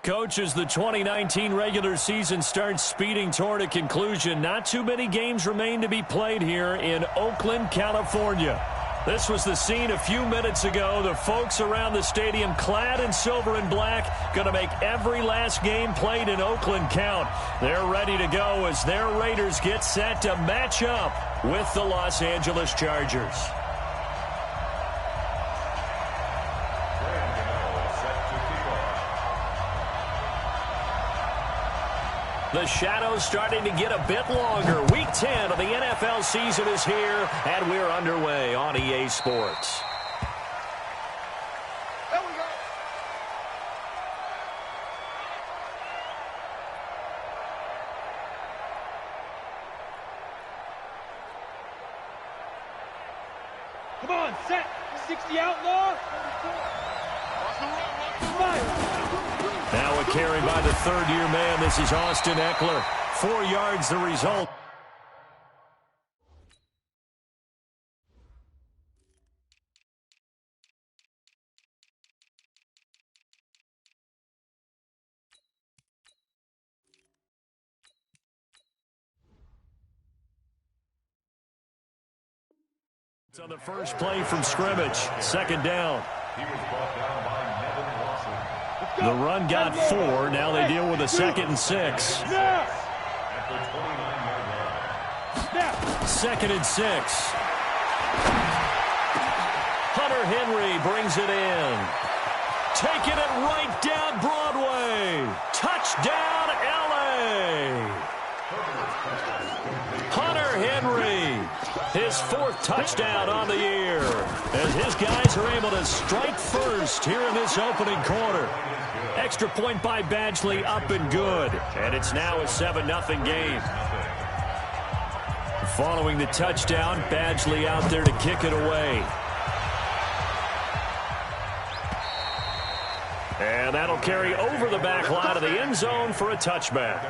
Coach, as the 2019 regular season starts speeding toward a conclusion, not too many games remain to be played here in Oakland, California. This was the scene a few minutes ago. The folks around the stadium clad in silver and black going to make every last game played in Oakland count. They're ready to go as their Raiders get set to match up with the Los Angeles Chargers. The shadow's starting to get a bit longer. Week 10 of the NFL season is here, and we're underway on EA Sports. There we go. Come on, set. 60 outlaw. Now a carry by the third-year man. This is Austin Eckler. 4 yards the result. It's on the first play from scrimmage. Second down. He was brought down by Nevin Lawson. The run got 4. Now they deal with a 2nd and 6. At the 29-yard line. 2nd and 6. Hunter Henry brings it in. Taking it right down Broadway. Touchdown, L.A. Hunter Henry. His 4th touchdown on the year. As his guys are able to strike first here in this opening quarter. Extra point by Badgley, up and good. And it's now a 7-0 game. Following the touchdown, Badgley out there to kick it away. And that'll carry over the back line of the end zone for a touchback.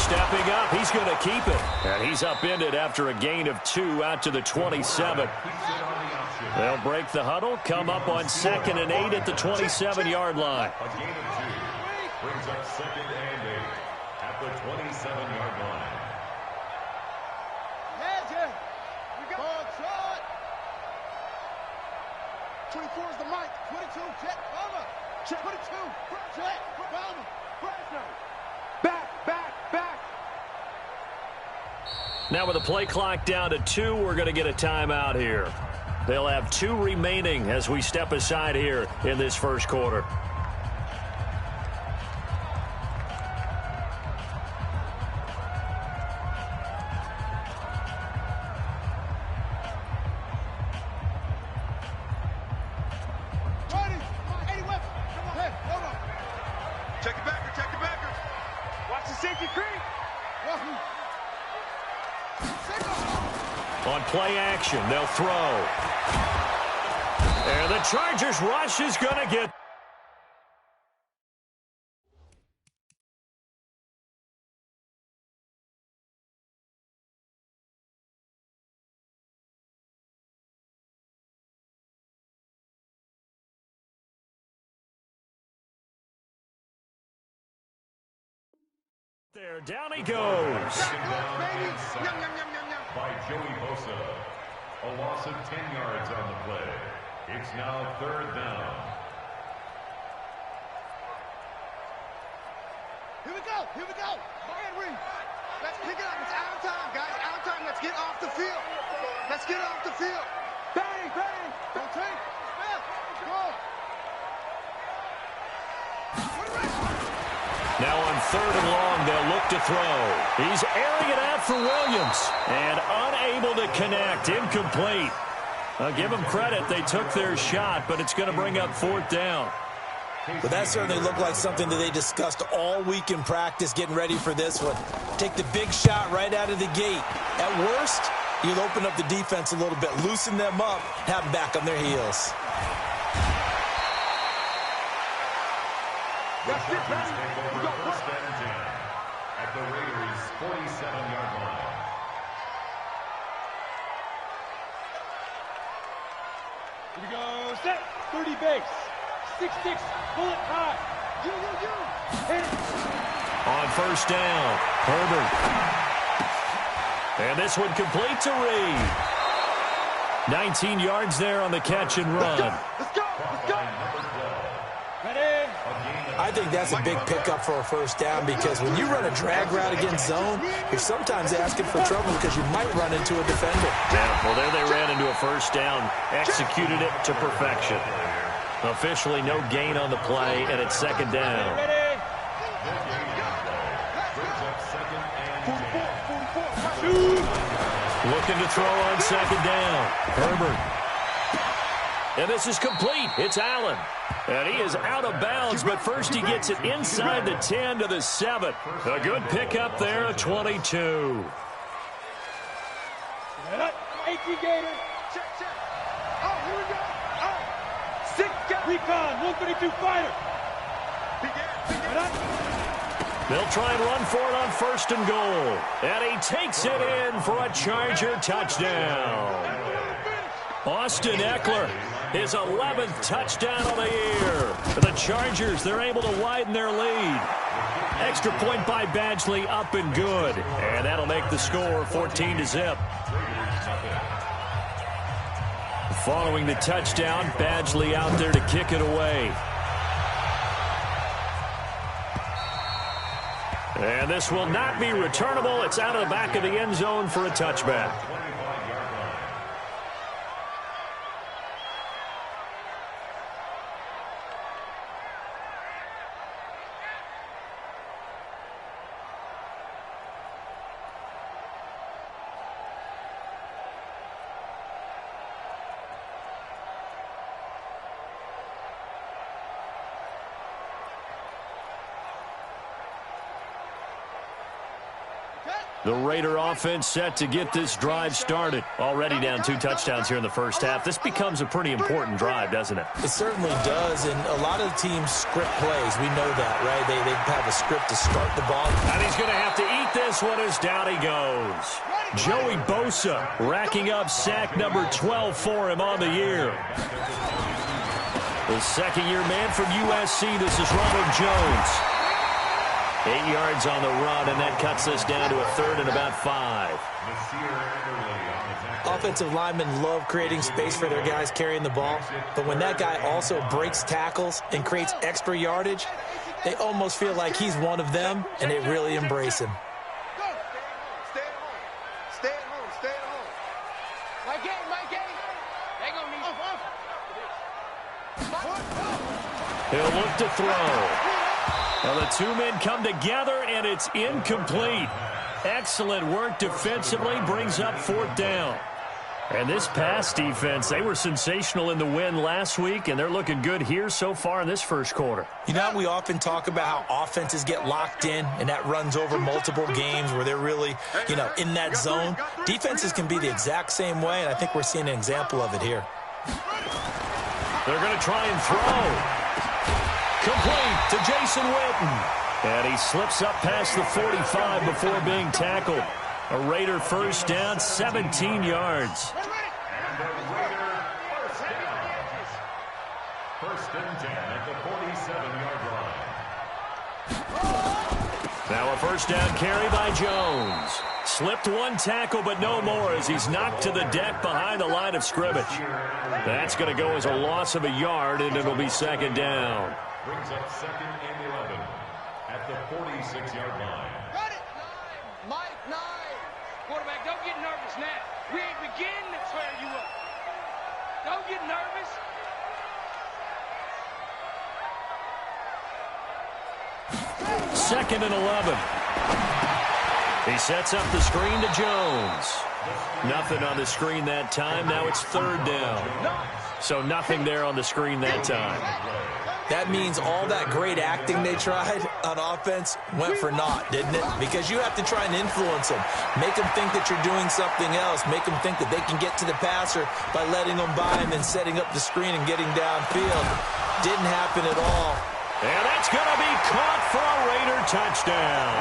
Stepping up, he's going to keep it. And he's upended after a gain of 2 out to the 27. They'll break the huddle, come up on 2nd and 8 at the 27-yard line. A gain of 2 brings up 2nd and 8 at the 27-yard line. We go. Shot. 24 is the mic. 22, check, cover. Check, 22, check, cover. Pressure. Back. Now with the play clock down to 2, we're going to get a timeout here. They'll have 2 remaining as we step aside here in this first quarter. Check the backer. Watch the safety creep. On play action, they'll throw. And the Chargers rush is going to get... There, down he goes. Second down and 7 by Joey Bosa. A loss of 10 yards on the play. It's now 3rd down. Here we go. Let's pick it up. It's out of time, guys. Out of time. Let's get off the field. Bang. Don't take. Go. Now on 3rd and long, they'll look to throw. He's airing it out for Williams. And unable to connect. Incomplete. I'll give them credit. They took their shot, but it's going to bring up 4th down. But that certainly looked like something that they discussed all week in practice getting ready for this one. Take the big shot right out of the gate. At worst, you'll open up the defense a little bit, loosen them up, have them back on their heels. The Chargers take over first and 10 at the Raiders' 47-yard line. Here we go, set, 30 base. 6-6, pull it high. Hit it. On first down, Herbert. And this one complete to Reed. 19 yards there on the catch and run. Let's go. Ready. I think that's a big pickup for a first down because when you run a drag route against zone, you're sometimes asking for trouble because you might run into a defender. Yeah, well, there they ran into a first down, executed it to perfection. Officially no gain on the play, and it's second down. Ready. Looking to throw on second down. Herbert. And this is complete. It's Allen. And he is out of bounds, but first he gets it inside the 10 to the 7. A good pickup there, a 22. 18 Gator. Check. Oh, here we go. Oh. 6 recon, 132 fighter. They'll try and run for it on first and goal. And he takes it in for a Charger touchdown. Austin Eckler, his 11th touchdown of the year. For the Chargers, they're able to widen their lead. Extra point by Badgley, up and good. And that'll make the score 14-0. Following the touchdown, Badgley out there to kick it away. And this will not be returnable. It's out of the back of the end zone for a touchback. The Raider offense set to get this drive started. Already down 2 touchdowns here in the first half. This becomes a pretty important drive, doesn't it? It certainly does, and a lot of the teams script plays. We know that, right? They have a script to start the ball. And he's going to have to eat this one as down he goes. Joey Bosa racking up sack number 12 for him on the year. The second-year man from USC, this is Ronald Jones. 8 yards on the run, and that cuts us down to a third and about 5. Offensive linemen love creating space for their guys carrying the ball, but when that guy also breaks tackles and creates extra yardage, they almost feel like he's one of them, and they really embrace him. Stay at home. My game. They gonna need He'll look to throw. Well, the two men come together, and it's incomplete. Excellent work defensively, brings up 4th down. And this pass defense, they were sensational in the win last week, and they're looking good here so far in this first quarter. You know, we often talk about how offenses get locked in, and that runs over multiple games where they're really, in that zone. Defenses can be the exact same way, and I think we're seeing an example of it here. They're going to try and throw. Complete to Jason Witten. And he slips up past the 45 before being tackled. A Raider first down, 17 yards. And the Raider first and 10 at the 47-yard line. Now a first down carry by Jones. Slipped one tackle, but no more as he's knocked to the deck behind the line of scrimmage. That's going to go as a loss of a yard, and it'll be second down. Brings up 2nd and 11 at the 46-yard line. Got it. 9. Mike, 9. Quarterback, don't get nervous now. We ain't beginning to tear you up. Don't get nervous. Second and 11. He sets up the screen to Jones. Nothing on the screen that time. Now it's 3rd down. So nothing there on the screen that time. That means all that great acting they tried on offense went for naught, didn't it? Because you have to try and influence them. Make them think that you're doing something else. Make them think that they can get to the passer by letting them by and then setting up the screen and getting downfield. Didn't happen at all. And that's going to be caught for a Raider touchdown.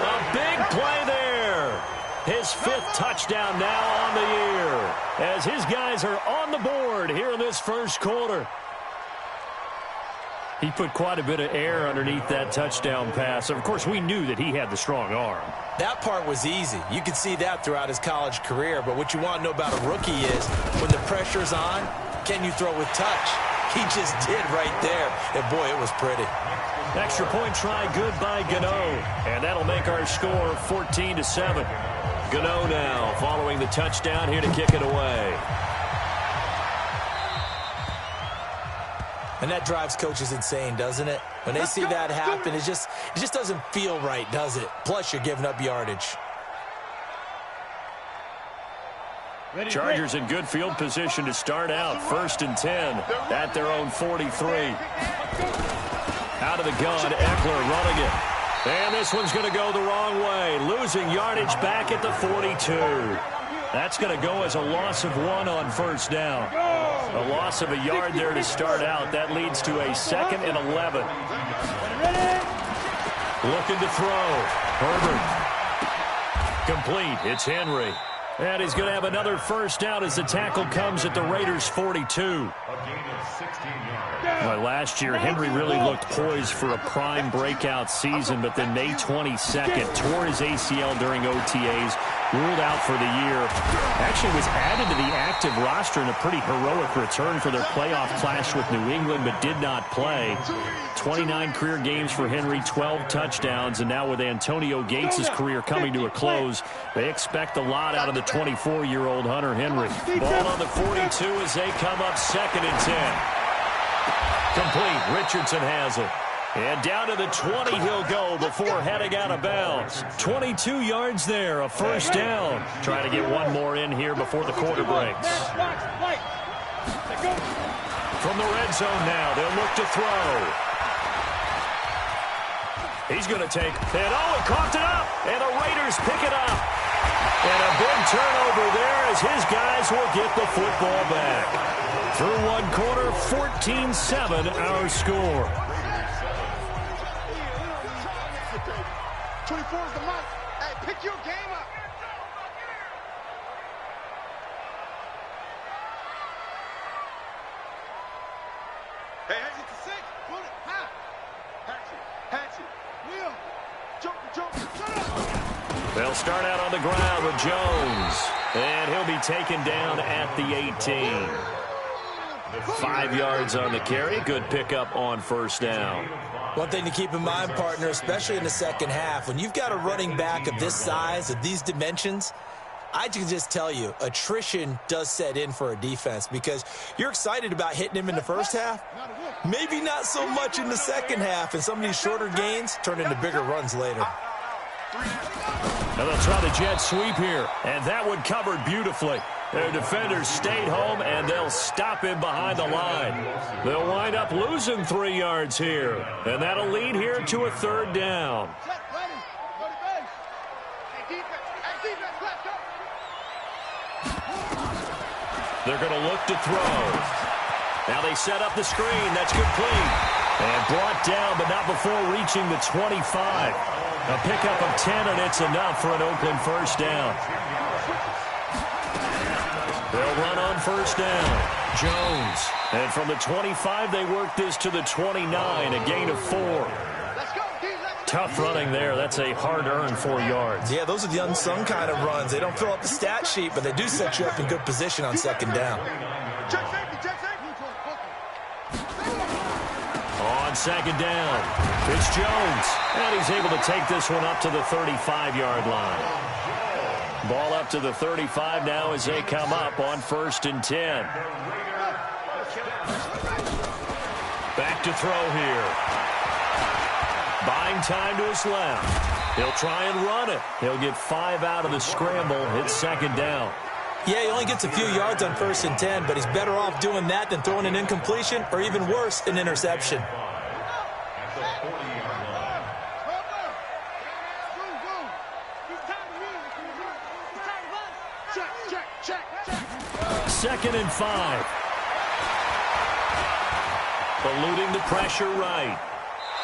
A big play there. His 5th touchdown now on the year as his guys are on the board here in this first quarter. He put quite a bit of air underneath that touchdown pass. Of course, we knew that he had the strong arm. That part was easy. You could see that throughout his college career. But what you want to know about a rookie is when the pressure's on, can you throw with touch? He just did right there. And, boy, it was pretty. Extra point try good by Gano. And that'll make our score 14-7. Gano now following the touchdown here to kick it away. And that drives coaches insane, doesn't it? When they see that happen, it just doesn't feel right, does it? Plus, you're giving up yardage. Chargers in good field position to start out. 1st and 10 at their own 43. Out of the gun, Eckler running it. And this one's going to go the wrong way. Losing yardage back at the 42. That's going to go as a loss of 1 on 1st down. A loss of a yard there to start out. That leads to a 2nd and 11. Looking to throw. Herbert. Complete. It's Henry. And he's going to have another 1st down as the tackle comes at the Raiders' 42. Well, last year, Henry really looked poised for a prime breakout season, but then May 22nd tore his ACL during OTAs, ruled out for the year. Actually was added to the active roster in a pretty heroic return for their playoff clash with New England, but did not play. 29 career games for Henry, 12 touchdowns, and now with Antonio Gates' career coming to a close, they expect a lot out of the 24-year-old Hunter Henry. Ball on the 42 as they come up 2nd and 10. Complete. Richardson has it. And down to the 20 he'll go before heading out of bounds. 22 yards there, a 1st down. Trying to get one more in here before the quarter breaks. From the red zone now, they'll look to throw. He's going to take, and he coughed it up, and the Raiders pick it up. And a big turnover there as his guys will get the football back. Through one quarter, 14-7 our score. 24 is the mark. Hey, pick your game up. Hey, hatchet to 6. Pull it. High. Hatchet. Wheel. Jump. They'll start out on the ground with Jones. And he'll be taken down at the 18. 5 yards on the carry. Good pickup on 1st down. One thing to keep in mind, partner, especially in the second half, when you've got a running back of this size, of these dimensions, I can just tell you, attrition does set in for a defense because you're excited about hitting him in the first half. Maybe not so much in the second half, and some of these shorter gains turn into bigger runs later. Now they'll try the jet sweep here, and that one covered beautifully. Their defenders stayed home, and they'll stop him behind the line. They'll wind up losing 3 yards here, and that'll lead here to a 3rd down. They're going to look to throw. Now they set up the screen. That's complete. And brought down, but not before reaching the 25. A pickup of 10, and it's enough for an Oakland 1st down. They'll run on 1st down. Jones. And from the 25, they work this to the 29, a gain of 4. Tough running there. That's a hard-earned 4 yards. Yeah, those are the unsung kind of runs. They don't fill up the stat sheet, but they do set you up in good position on 2nd down. On 2nd down, it's Jones. And he's able to take this one up to the 35-yard line. Ball up to the 35 now as they come up on 1st and 10. Back to throw here. Buying time to his left. He'll try and run it. He'll get 5 out of the scramble. It's 2nd down. Yeah, he only gets a few yards on 1st and 10, but he's better off doing that than throwing an incompletion or even worse, an interception. At the 40-yard line. 2nd and 5. Eluding the pressure right.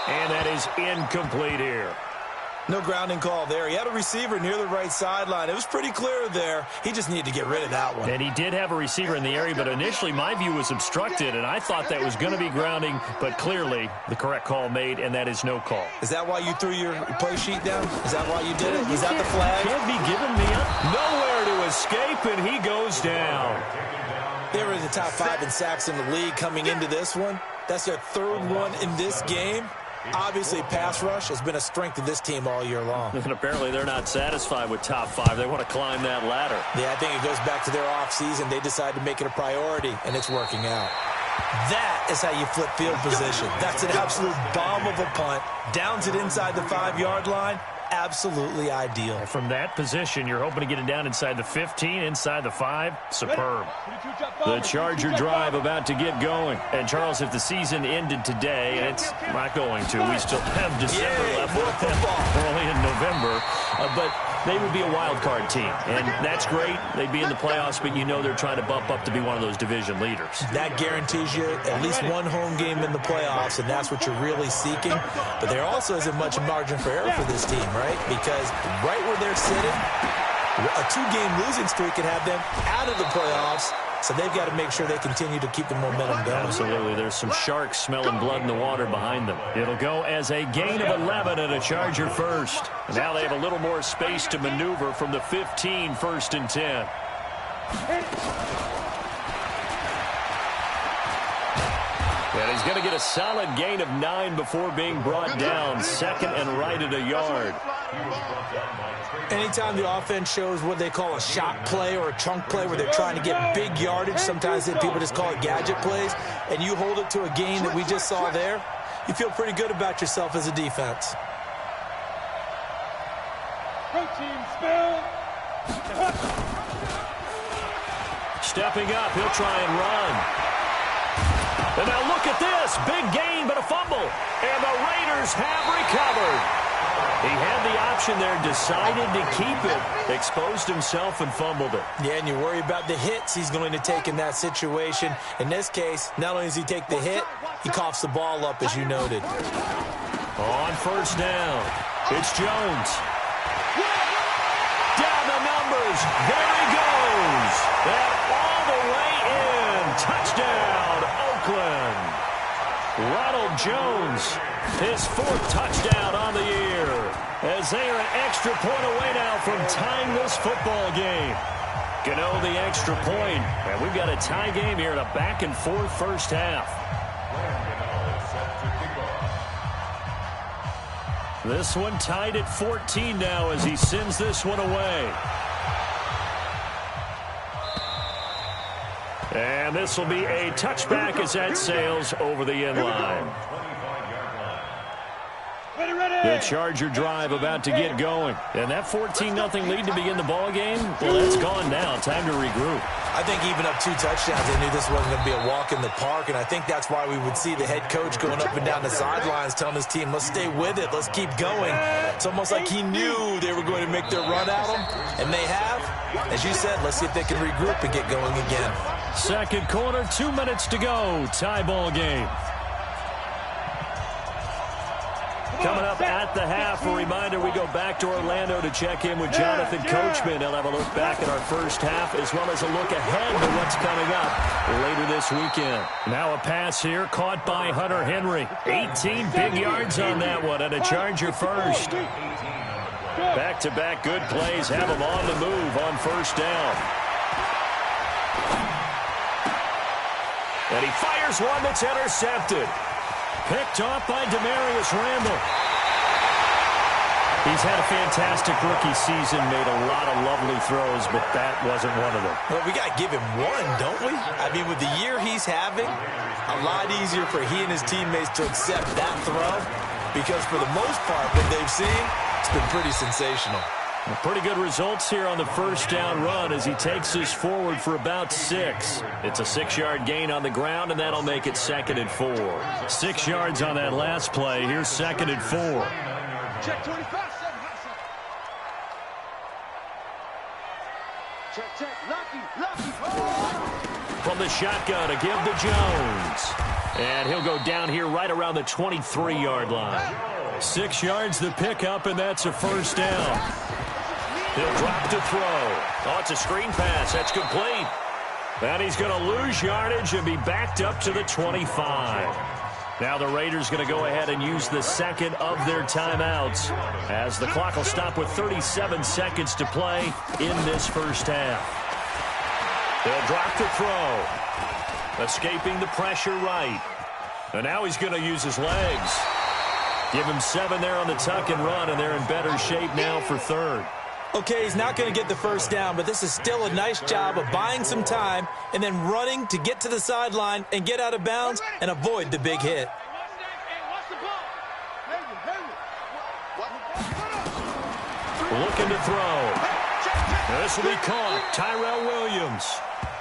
And that is incomplete here. No grounding call there. He had a receiver near the right sideline. It was pretty clear there. He just needed to get rid of that one. And he did have a receiver in the area, but initially my view was obstructed, and I thought that was going to be grounding, but clearly the correct call made, and that is no call. Is that why you threw your play sheet down? Is that why you did it? Is that the flag? Can't be giving me nowhere to escape, and he goes down. They were in the top 5 in sacks in the league coming into this one. That's their 3rd one in this game. Obviously, pass rush has been a strength of this team all year long. And apparently they're not satisfied with top 5. They want to climb that ladder. Yeah, I think it goes back to their offseason. They decided to make it a priority, and it's working out. That is how you flip field position. That's an absolute bomb of a punt. Downs it inside the 5-yard line. Absolutely ideal. From that position, you're hoping to get it down inside the 15, inside the 5. Superb. The Charger drive about to get going. And, Charles, if the season ended today, and it's not going to, we still have December left. We're only in November. But they would be a wild card team. And that's great. They'd be in the playoffs, but you know they're trying to bump up to be one of those division leaders. That guarantees you at least one home game in the playoffs, and that's what you're really seeking. But there also isn't much margin for error for this team, right? Because right where they're sitting, a 2-game losing streak could have them out of the playoffs. So they've got to make sure they continue to keep the momentum going. Absolutely. There's some sharks smelling blood in the water behind them. It'll go as a gain of 11 and a Charger first. Now they have a little more space to maneuver from the 15, 1st and 10. And he's going to get a solid gain of 9 before being brought down. 2nd and right at a yard. Anytime the offense shows what they call a shot play or a chunk play where they're trying to get big yardage, sometimes people just call it gadget plays, and you hold it to a gain that we just saw there, you feel pretty good about yourself as a defense. Stepping up, he'll try and run. And now look at this. Big gain, but a fumble. And the Raiders have recovered. He had the option there, decided to keep it, exposed himself and fumbled it. Yeah, and you worry about the hits he's going to take in that situation. In this case, not only does he take the hit, he coughs the ball up, as you noted. On 1st down, it's Jones. Down the numbers. There he goes. And all the way in. Touchdown, Oakland. Ronald Jones, his 4th touchdown on the year, as they are an extra point away now from tying this football game. Gano the extra point, and we've got a tie game here in a back-and-forth first half. This one tied at 14 now as he sends this one away. And this will be a touchback as that sails over the end line. The Charger drive about to get going. And that 14-0 lead to begin the ball game, well, that's gone now. Time to regroup. I think even up 2 touchdowns, they knew this wasn't going to be a walk in the park, and I think that's why we would see the head coach going up and down the sidelines telling his team, let's stay with it, let's keep going. It's almost like he knew they were going to make their run at him, and they have. As you said, let's see if they can regroup and get going again. 2nd quarter, 2 minutes to go. Tie ball game. Coming up at the half, a reminder, we go back to Orlando to check in with Jonathan Coachman. He'll have a look back at our first half as well as a look ahead to what's coming up later this weekend. Now a pass here caught by Hunter Henry. 18 big yards on that one and a Charger first. Back-to-back good plays have him on the move on 1st down. And he fires one that's intercepted. Picked off by Demarius Randall. He's had a fantastic rookie season, made a lot of lovely throws, but that wasn't one of them. Well, we got to give him one, don't we? I mean, with the year he's having, a lot easier for he and his teammates to accept that throw because for the most part, what they've seen, it's been pretty sensational. Pretty good results here on the first down run as he takes us forward for about 6. It's a 6-yard gain on the ground, and that'll make it 2nd and 4. 6 yards on that last play. Here's 2nd and 4. Check 25. Check. Lucky. From the shotgun to give to Jones. And he'll go down here right around the 23-yard line. 6 yards the pickup, and that's a first down. He'll drop to throw. Oh, it's a screen pass. That's complete. And he's going to lose yardage and be backed up to the 25. Now the Raiders going to go ahead and use the second of their timeouts as the clock will stop with 37 seconds to play in this first half. They'll drop to throw. Escaping the pressure right. And now he's going to use his legs. Give him 7 there on the tuck and run, and they're in better shape now for 3rd. Okay, he's not going to get the first down, but this is still a nice job of buying some time and then running to get to the sideline and get out of bounds and avoid the big hit. Looking to throw. This will be caught. Tyrell Williams.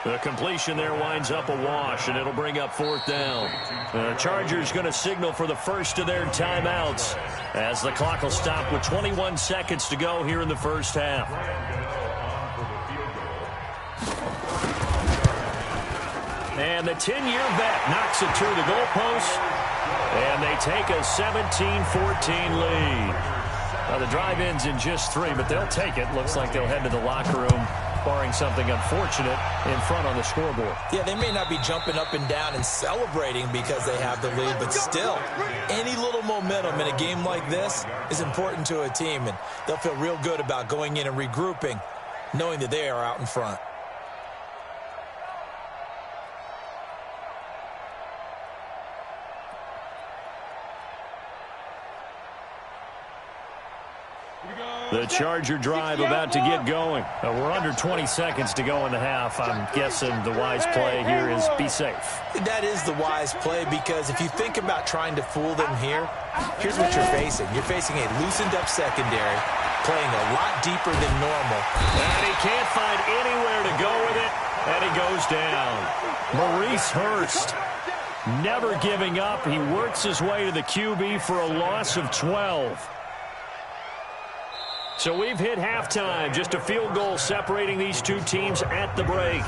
The completion there winds up a wash, and it'll bring up 4th down. The Chargers going to signal for the first of their timeouts as the clock will stop with 21 seconds to go here in the first half. And the 10-year vet knocks it through the goalpost, and they take a 17-14 lead. Now the drive ends in just 3, but they'll take it. Looks like they'll head to the locker room, barring something unfortunate in front on the scoreboard. Yeah, they may not be jumping up and down and celebrating because they have the lead, but still, any little momentum in a game like this is important to a team, and they'll feel real good about going in and regrouping, knowing that they are out in front. The Charger drive about to get going. We're under 20 seconds to go in the half. I'm guessing the wise play here is be safe. That is the wise play because if you think about trying to fool them here, here's what you're facing. You're facing a loosened up secondary, playing a lot deeper than normal. And he can't find anywhere to go with it, and he goes down. Maurice Hurst, never giving up. He works his way to the QB for a loss of 12. So we've hit halftime, just a field goal separating these two teams at the break.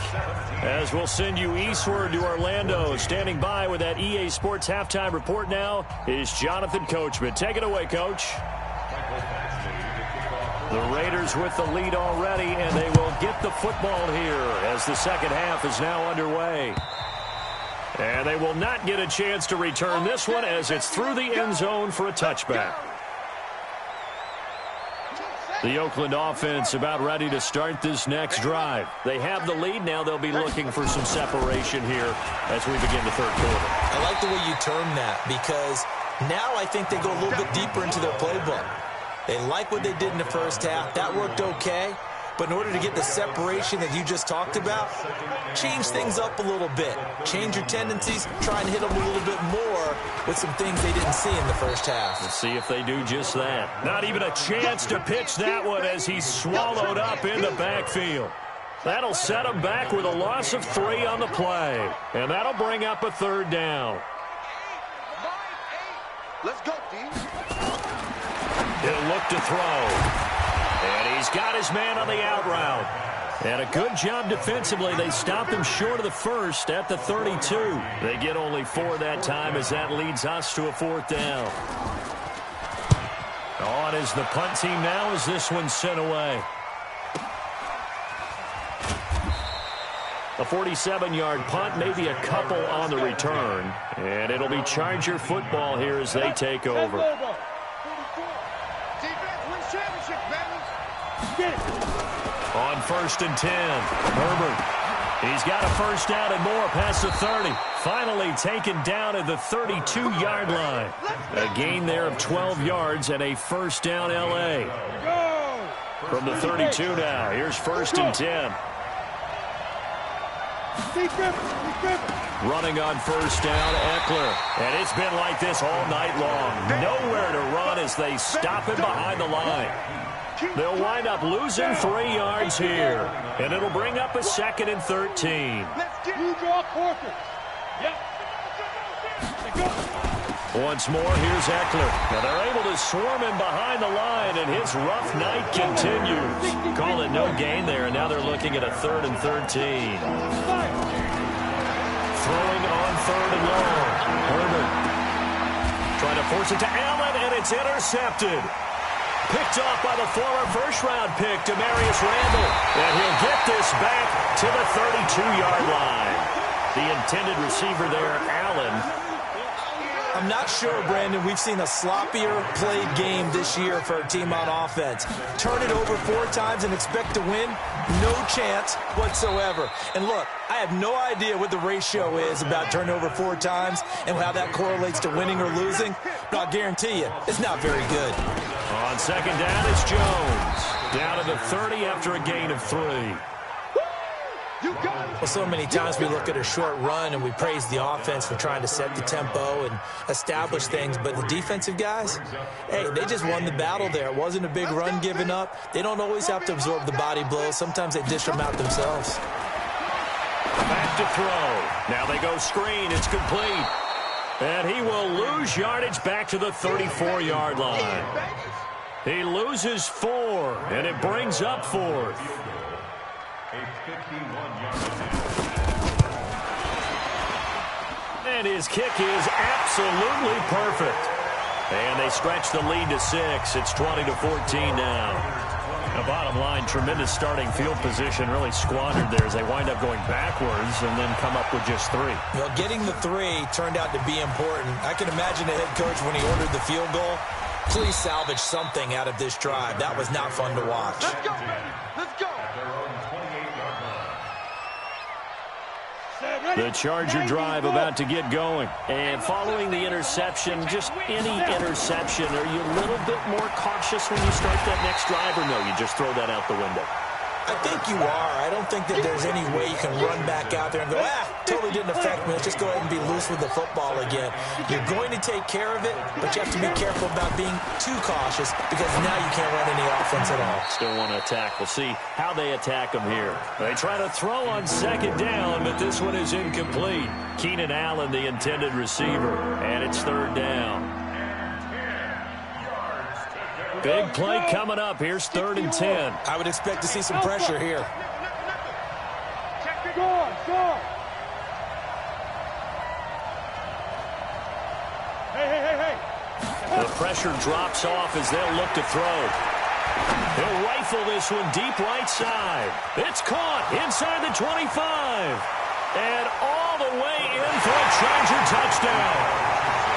As we'll send you eastward to Orlando, standing by with that EA Sports halftime report now is Jonathan Coachman. Take it away, Coach. The Raiders with the lead already, and they will get the football here as the second half is now underway. And they will not get a chance to return this one as it's through the end zone for a touchback. The Oakland offense about ready to start this next drive. They have the lead. Now they'll be looking for some separation here as we begin the third quarter. I like the way you term that because now I think they go a little bit deeper into their playbook. They like what they did in the first half. That worked okay. But in order to get the separation that you just talked about, change things up a little bit. Change your tendencies. Try and hit them a little bit more with some things they didn't see in the first half. Let's see if they do just that. Not even a chance to pitch that one as he's swallowed up in the backfield. That'll set him back with a loss of 3 on the play. And that'll bring up a third down. Let's go, D. He'll look to throw. And he's got his man on the out route. And a good job defensively. They stopped him short of the first at the 32. They get only 4 that time as that leads us to a 4th down. On is the punt team now as this one's sent away. A 47-yard punt, maybe a couple on the return. And it'll be Charger football here as they take over. On 1st and 10, Herbert. He's got a first down and more past the 30. Finally taken down at the 32-yard line. A gain there of 12 yards and a first down L.A. From the 32 now, here's 1st and 10. Running on first down, Eckler. And it's been like this all night long. Nowhere to run as they stop him behind the line. They'll wind up losing 3 yards here, and it'll bring up a 2nd and 13. Once more, here's Eckler. Now they're able to swarm him behind the line, and his rough night continues. Call it no gain there, and now they're looking at a 3rd and 13. Throwing on 3rd and long. Herbert trying to force it to Allen, and it's intercepted. Picked off by the former first-round pick, Demarius Randall. And he'll get this back to the 32-yard line. The intended receiver there, Allen. I'm not sure, Brandon, we've seen a sloppier played game this year for a team on offense. Turn it over 4 times and expect to win? No chance whatsoever. And look, I have no idea what the ratio is about turning over 4 times and how that correlates to winning or losing, but I'll guarantee you, it's not very good. On 2nd down, it's Jones. Down to the 30 after a gain of 3. Well, so many times we look at a short run and we praise the offense for trying to set the tempo and establish things, but the defensive guys, hey, they just won the battle there. It wasn't a big run given up. They don't always have to absorb the body blows. Sometimes they dish them out themselves. Back to throw. Now they go screen. It's complete. And he will lose yardage back to the 34-yard line. He loses 4, and it brings up 4th. And his kick is absolutely perfect. And they stretch the lead to 6. It's 20-14 now. The bottom line, tremendous starting field position, really squandered there as they wind up going backwards and then come up with just 3. Well, getting the 3 turned out to be important. I can imagine the head coach when he ordered the field goal. Please salvage something out of this drive. That was not fun to watch. Let's go, baby. Let's go. The Charger drive about to get going. And following the interception, just any interception, are you a little bit more cautious when you start that next drive, or no, you just throw that out the window? I think you are. I don't think that there's any way you can run back out there and go, totally didn't affect me. Let's just go ahead and be loose with the football again. You're going to take care of it, but you have to be careful about being too cautious because now you can't run any offense at all. Still want to attack. We'll see how they attack them here. They try to throw on 2nd down, but this one is incomplete. Keenan Allen, the intended receiver, and it's 3rd down. Big play coming up. Here's 3rd and 10. I would expect to see some pressure here. The pressure drops off as they'll look to throw. He'll rifle this one deep right side. It's caught inside the 25. And all the way in for a Charger touchdown.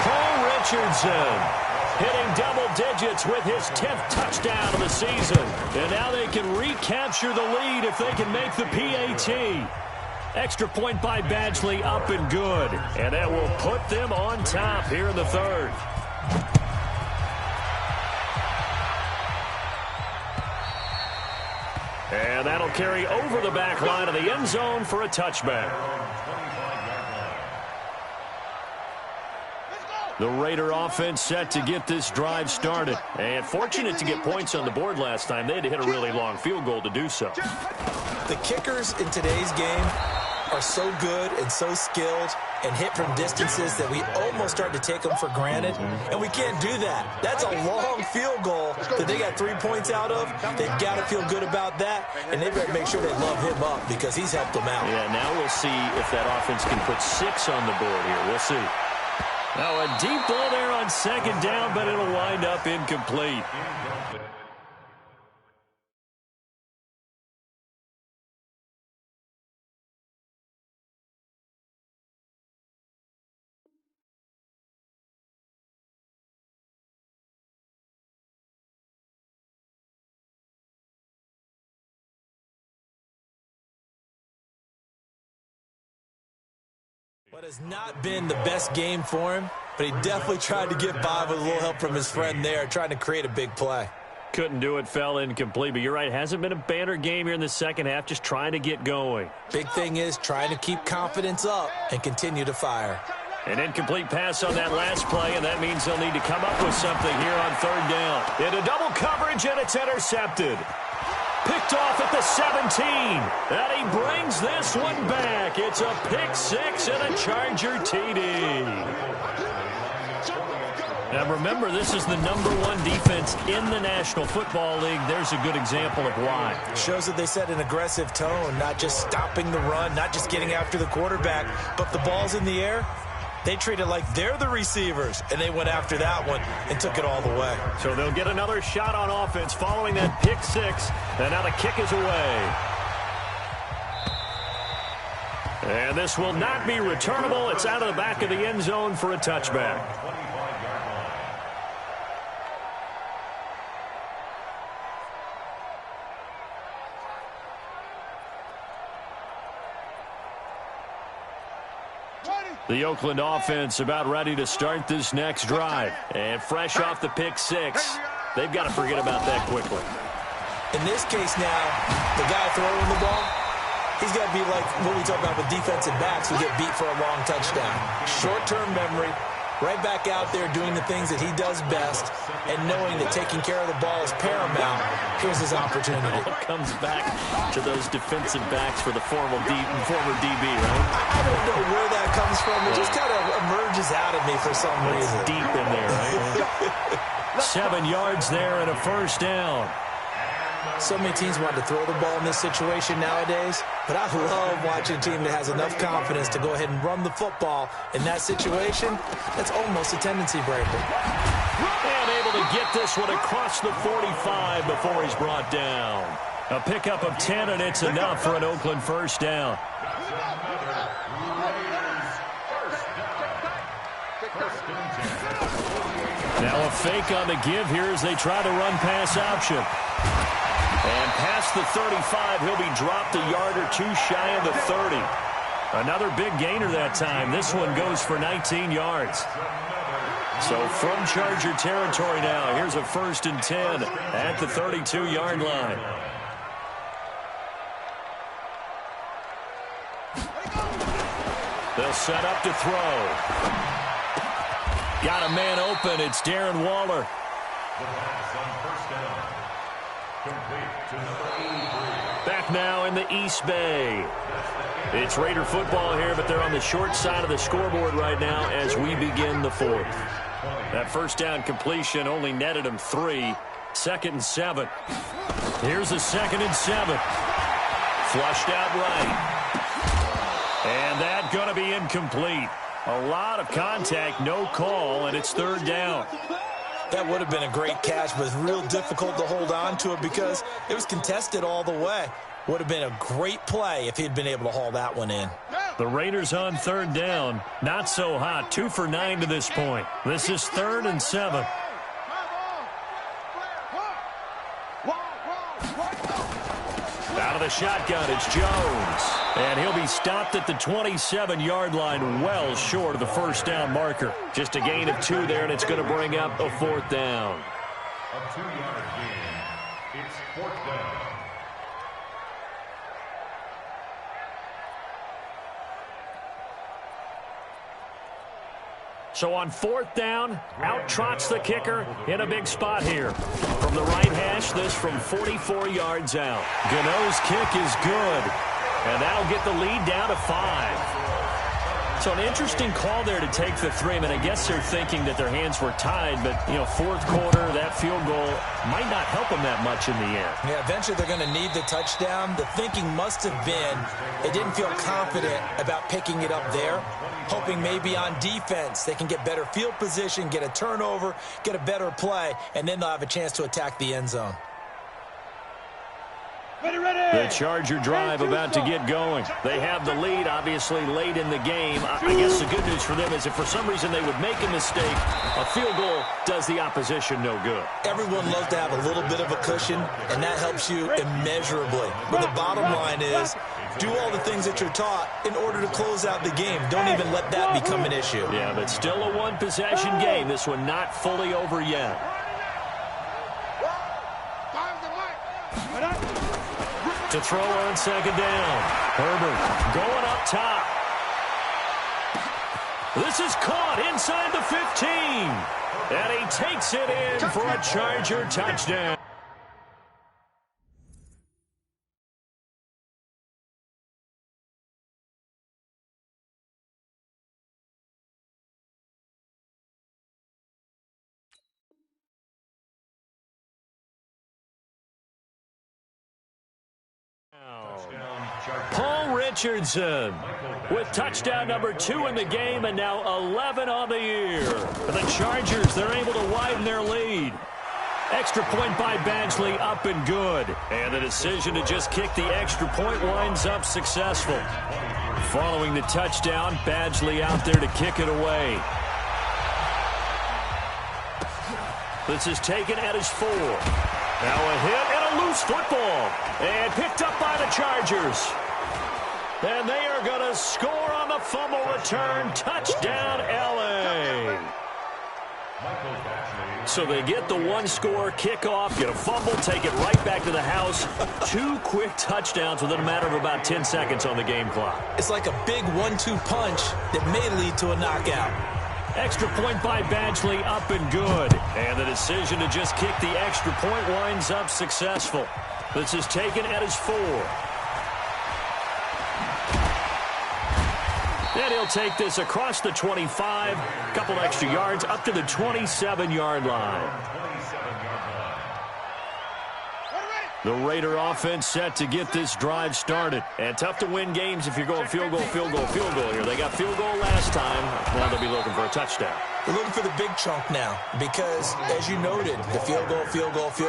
Paul Richardson hitting double digits with his 10th touchdown of the season. And now they can recapture the lead if they can make the PAT. Extra point by Badgley up and good. And that will put them on top here in the 3rd. And that'll carry over the back line of the end zone for a touchback. The Raider offense set to get this drive started. And fortunate to get points on the board last time. They had to hit a really long field goal to do so. The kickers in today's game are so good and so skilled and hit from distances that we almost start to take them for granted. And we can't do that. That's a long field goal that they got 3 points out of. They've got to feel good about that. And they better make sure they love him up because he's helped them out. Yeah, now we'll see if that offense can put 6 on the board here. We'll see. Now a deep ball there on 2nd down, but it'll wind up incomplete. What has not been the best game for him, but he definitely tried to get by with a little help from his friend there, trying to create a big play. Couldn't do it, fell incomplete, but you're right, hasn't been a banner game here in the second half, just trying to get going. Big thing is trying to keep confidence up and continue to fire. An incomplete pass on that last play, and that means they'll need to come up with something here on third down. Into double coverage, and it's intercepted. Picked off at the 17. And he brings this one back. It's a pick six and a Charger TD. Now remember, this is the #1 defense in the National Football League. There's a good example of why. Shows that they set an aggressive tone, not just stopping the run, not just getting after the quarterback, but the ball's in the air. They treat it like they're the receivers, and they went after that one and took it all the way. So they'll get another shot on offense following that pick six, and now the kick is away. And this will not be returnable. It's out of the back of the end zone for a touchback. The Oakland offense about ready to start this next drive. And fresh off the pick six, they've got to forget about that quickly. In this case now, the guy throwing the ball, he's got to be like what we talk about with defensive backs who get beat for a long touchdown. Short-term memory, right back out there doing the things that he does best, and knowing that taking care of the ball is paramount. Here's his opportunity. It all comes back to those defensive backs for the former DB, right? I don't know where that comes from. It just kind of emerges out of me for some reason. It's deep in there, right? 7 yards there and a first down. So many teams want to throw the ball in this situation nowadays, but I love watching a team that has enough confidence to go ahead and run the football. In that situation, that's almost a tendency breaker. And able to get this one across the 45 before he's brought down. A pickup of 10, and it's enough for an Oakland first down. Now a fake on the give here as they try to run pass option. And past the 35, he'll be dropped a yard or two shy of the 30. Another big gainer that time. This one goes for 19 yards. So from Charger territory now, here's a 1st and 10 at the 32-yard line. They'll set up to throw. Got a man open. It's Darren Waller. Back now in the East Bay. It's Raider football here, but they're on the short side of the scoreboard right now as we begin the fourth. That first down completion only netted him 3. 2nd and 7. Here's a 2nd and 7. Flushed out right. And that going to be incomplete. A lot of contact, no call, and it's 3rd down. That would have been a great catch, but it's real difficult to hold on to it because it was contested all the way. Would have been a great play if he'd been able to haul that one in. The Raiders on 3rd down. Not so hot. 2 for 9 to this point. This is 3rd and 7. Out of the shotgun, it's Jones. And he'll be stopped at the 27-yard line, well short of the first down marker. Just a gain of 2 there, and it's going to bring up a 4th down. A 2-yard gain. It's 4th down. So on 4th down, out trots the kicker in a big spot here. From the right hash, this from 44 yards out. Gano's kick is good, and that'll get the lead down to 5. So an interesting call there to take the 3. I mean, I guess they're thinking that their hands were tied, but, you know, 4th quarter, that field goal might not help them that much in the end. Yeah, eventually they're going to need the touchdown. The thinking must have been they didn't feel confident about picking it up there, hoping maybe on defense they can get better field position, get a turnover, get a better play, and then they'll have a chance to attack the end zone. The Charger drive about to get going. They have the lead, obviously, late in the game. I guess the good news for them is if for some reason they would make a mistake, a field goal does the opposition no good. Everyone loves to have a little bit of a cushion, and that helps you immeasurably. But the bottom line is, do all the things that you're taught in order to close out the game. Don't even let that become an issue. Yeah, but still a one-possession game. This one not fully over yet. To throw on 2nd down. Herbert going up top. This is caught inside the 15. And he takes it in for a Charger touchdown. Paul Richardson with touchdown number 2 in the game and now 11 on the year. For the Chargers, they're able to widen their lead. Extra point by Badgley, up and good. And the decision to just kick the extra point winds up successful. Following the touchdown, Badgley out there to kick it away. This is taken at his 4. Now a hit and a loose football. And picked up by the Chargers. And they are going to score on the fumble return. Touchdown, L.A. So they get the one-score kickoff, get a fumble, take it right back to the house. 2 quick touchdowns within a matter of about 10 seconds on the game clock. It's like a big 1-2 punch that may lead to a knockout. Extra point by Badgley, up and good. And the decision to just kick the extra point winds up successful. This is taken at his 4. And he'll take this across the 25, a couple extra yards, up to the 27-yard line. The Raider offense set to get this drive started. And tough to win games if you're going field goal, field goal, field goal here. They got field goal last time. Well, they'll be looking for a touchdown. They're looking for the big chunk now because, as you noted, the field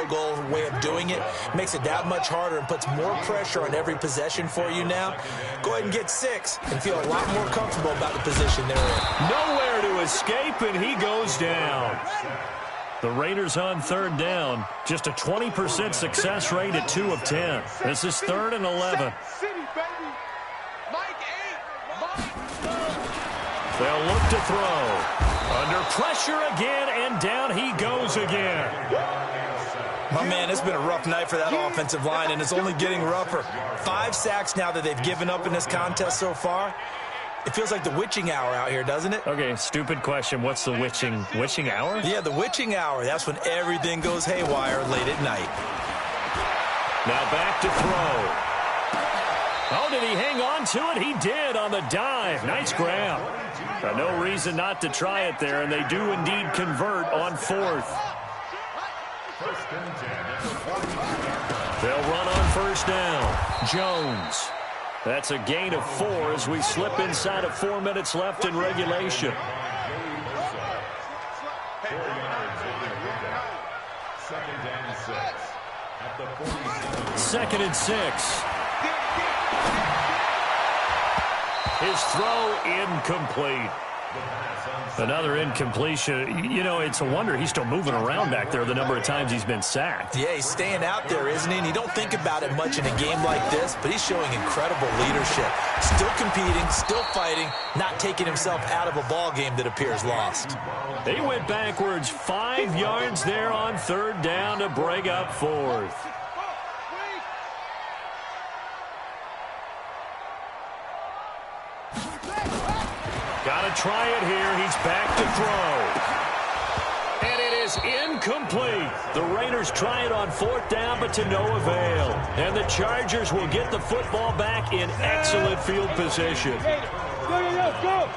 goal way of doing it makes it that much harder and puts more pressure on every possession for you now. Go ahead and get 6 and feel a lot more comfortable about the position they're in. Nowhere to escape, and he goes down. The Raiders on 3rd down. Just a 20% success rate at 2 of 10. This is 3rd and 11. They'll look to throw. Under pressure again, and down he goes again. My man, it's been a rough night for that offensive line, and it's only getting rougher. 5 sacks now that they've given up in this contest so far. It feels like the witching hour out here, doesn't it? Okay, stupid question. What's the witching hour? Yeah, the witching hour. That's when everything goes haywire late at night. Now back to throw. Oh, did he hang on to it? He did on the dive. Nice grab. No reason not to try it there, and they do indeed convert on 4th. They'll run on 1st down. Jones. That's a gain of 4 as we slip inside of 4 minutes left in regulation. 2nd and 6. His throw incomplete. Another incompletion. You know, it's a wonder he's still moving around back there the number of times he's been sacked. Yeah, he's staying out there, isn't he? And you don't think about it much in a game like this, but he's showing incredible leadership. Still competing, still fighting, not taking himself out of a ball game that appears lost. He went backwards 5 yards there on 3rd down to break up 4th. Got to try it here. He's back to throw. And it is incomplete. The Raiders try it on 4th down, but to no avail. And the Chargers will get the football back in excellent field position. Go!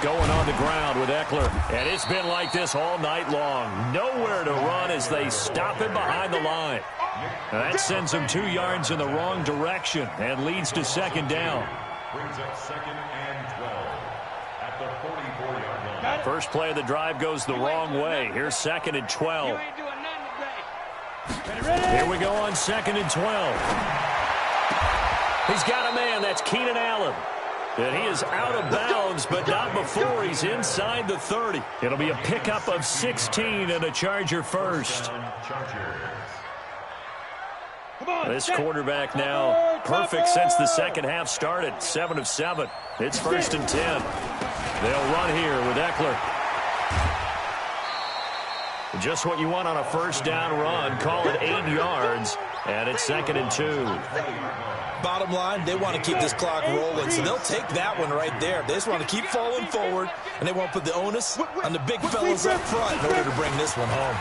Going on the ground with Eckler. And it's been like this all night long. Nowhere to run as they stop him behind the line. Now that sends him 2 yards in the wrong direction and leads to 2nd down. Brings up 2nd and 12 at the 44-yard line. First play of the drive goes the wrong way. Here's 2nd and 12. Here we go on 2nd and 12. He's got a man. That's Keenan Allen. And he is out of bounds, but not before he's inside the 30. It'll be a pickup of 16 and a Charger first. This quarterback now perfect since the second half started. 7 of 7. It's 1st and 10. They'll run here with Eckler. Just what you want on a 1st down run. Call it 8 yards. And it's 2nd and 2. Bottom line, they want to keep this clock rolling, so they'll take that one right there. They just want to keep falling forward, and they won't put the onus on the big fellas up front in order to bring this one home.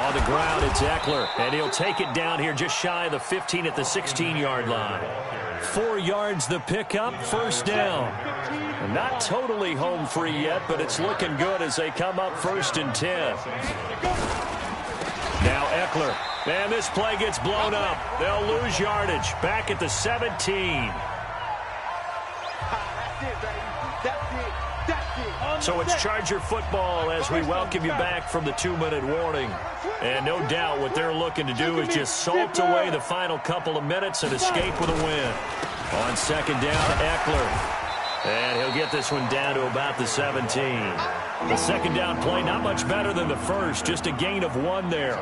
On the ground, it's Eckler, and he'll take it down here just shy of the 15 at the 16-yard line. 4 yards the pickup, 1st down. Not totally home free yet, but it's looking good as they come up 1st and 10. Now Eckler. And this play gets blown up. They'll lose yardage. Back at the 17. So it's Charger football as we welcome you back from the 2-minute warning. And no doubt what they're looking to do is just salt away the final couple of minutes and escape with a win. On 2nd down, Eckler. And he'll get this one down to about the 17. The 2nd down play, not much better than the first. Just a gain of 1 there.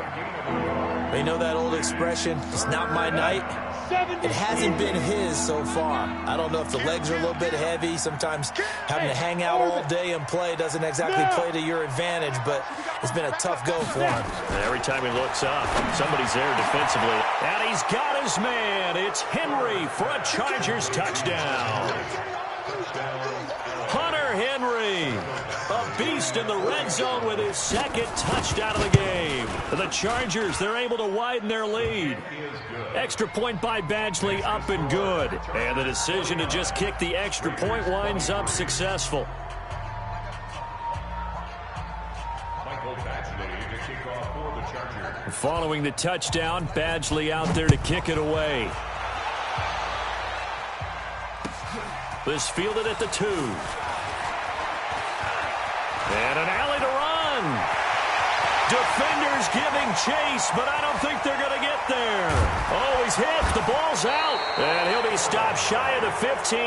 You know that old expression, it's not my night? It hasn't been his so far. I don't know if the legs are a little bit heavy. Sometimes having to hang out all day and play doesn't exactly play to your advantage, but it's been a tough go for him. And every time he looks up, somebody's there defensively. And he's got his man. It's Henry for a Chargers touchdown. Hunter Henry, a beast in the red zone with his 2nd touchdown of the game. The Chargers, they're able to widen their lead. Extra point by Badgley, up and good. And the decision to just kick the extra point winds up successful. Following the touchdown, Badgley out there to kick it away. This fielded at the 2. And an alley to run. Defenders giving chase, but I don't think they're going to get there. Oh, he's hit. The ball's out. And he'll be stopped shy of the 15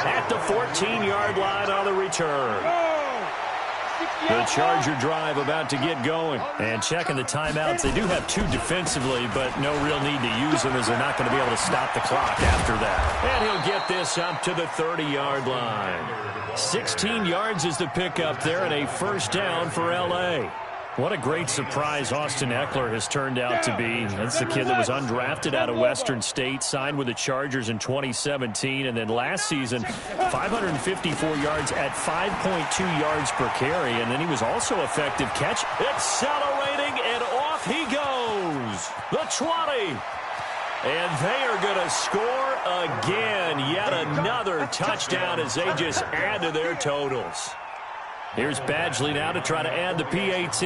at the 14-yard line on the return. The Charger drive about to get going. And checking the timeouts. They do have 2 defensively, but no real need to use them as they're not going to be able to stop the clock after that. And he'll get this up to the 30-yard line. 16 yards is the pickup there and a 1st down for L.A. What a great surprise Austin Eckler has turned out to be. That's the kid that was undrafted out of Western State, signed with the Chargers in 2017, and then last season, 554 yards at 5.2 yards per carry, and then he was also effective catch. Accelerating, and off he goes. The 20. And they are going to score again. Yet another touchdown as they just add to their totals. Here's Badgley now to try to add the PAT.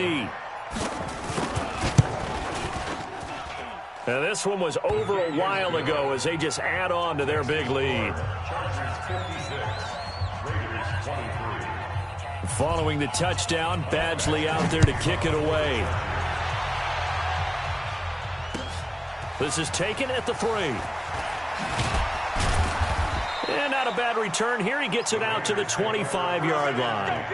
Now this one was over a while ago as they just add on to their big lead. Following the touchdown, Badgley out there to kick it away. This is taken at the 3. And not a bad return here. He gets it out to the 25-yard line.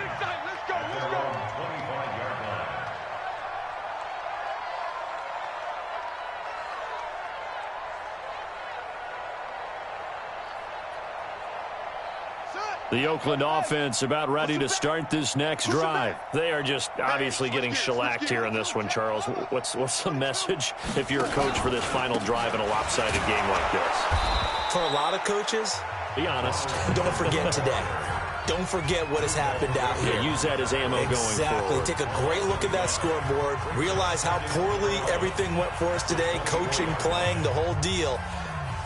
The Oakland offense about ready to start this next drive. They are just obviously getting shellacked here in this one, Charles. What's the message if you're a coach for this final drive in a lopsided game like this? For a lot of coaches, be honest. Don't forget today. Don't forget what has happened out here. Yeah, use that as ammo going forward. Exactly. Take a great look at that scoreboard. Realize how poorly everything went for us today. Coaching, playing, the whole deal.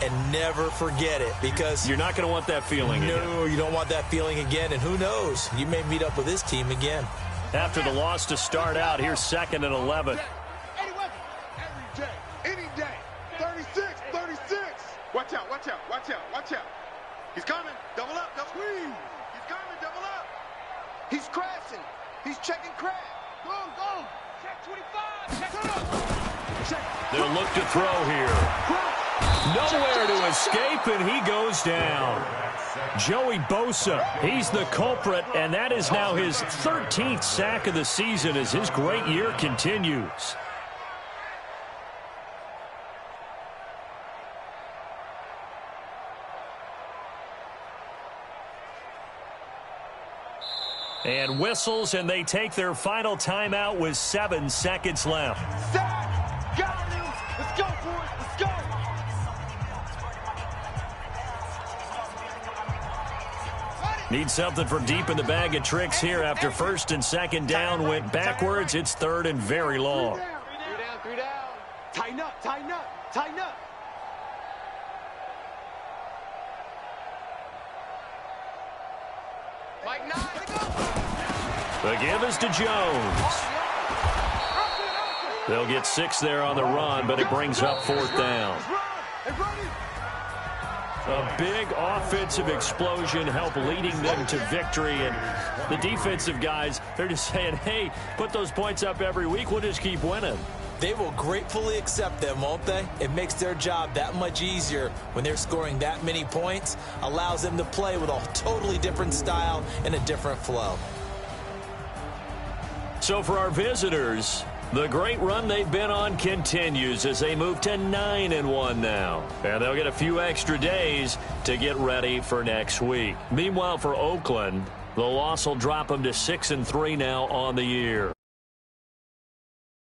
And never forget it, because you're not going to want that feeling again. No, you don't want that feeling again. And who knows? You may meet up with this team again. After the loss to start out, here's 2nd and 11. Every day, any day. 36, 36. Watch out, watch out, watch out, watch out. He's coming. Double up, double squeeze. He's coming, double up. He's crashing. He's checking crash. Go, go. Check 25. Check it up. Check. They'll look to throw here. Nowhere to escape, and he goes down. Joey Bosa, he's the culprit, and that is now his 13th sack of the season as his great year continues. And whistles, and they take their final timeout with 7 seconds left. Sack! Got him! Let's go, boys! Let's go! Need something for deep in the bag of tricks here after first and second down went backwards. It's third and very long. Three down. Tighten up, tighten up, tighten up. Mike, The give is to Jones. They'll get 6 there on the run, but it brings up fourth down. A big offensive explosion helped leading them to victory. And the defensive guys, they're just saying, hey, put those points up every week. We'll just keep winning. They will gratefully accept them, won't they? It makes their job that much easier when they're scoring that many points. Allows them to play with a totally different style and a different flow. So for our visitors, the great run they've been on continues as they move to 9-1 now. And they'll get a few extra days to get ready for next week. Meanwhile, for Oakland, the loss will drop them to 6-3 now on the year.